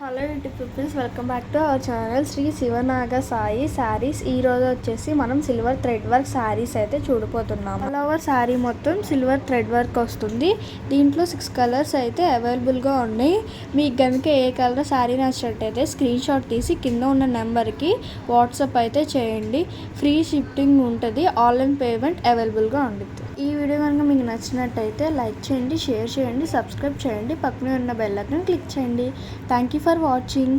Hello YouTube peoples, welcome back to our channel Sri Sivanaga Sai Sarees. ఈ రోజు వచ్చేసి మనం సిల్వర్ థ్రెడ్ వర్క్ శారీస్ అయితే చూడబోతున్నాం. ఆల్ ఓవర్ శారీ మొత్తం సిల్వర్ థ్రెడ్ వర్క్ వస్తుంది. దీంట్లో 6 కలర్స్ అయితే అవైలబుల్గా ఉన్నాయి. మీకు కనుక ఏ కలర్ శారీ నచ్చినట్టయితే స్క్రీన్ షాట్ తీసి కింద ఉన్న నెంబర్కి వాట్సాప్ అయితే చేయండి. ఫ్రీ షిప్పింగ్ ఉంటుంది. ఆన్లైన్ పేమెంట్ అవైలబుల్గా ఉంటుంది. ఈ వీడియో కనుక మీకు నచ్చినట్టయితే లైక్ చేయండి, షేర్ చేయండి, సబ్స్క్రైబ్ చేయండి, పక్కనే ఉన్న బెల్ ఐకాన్ క్లిక్ చేయండి. Thank you for watching.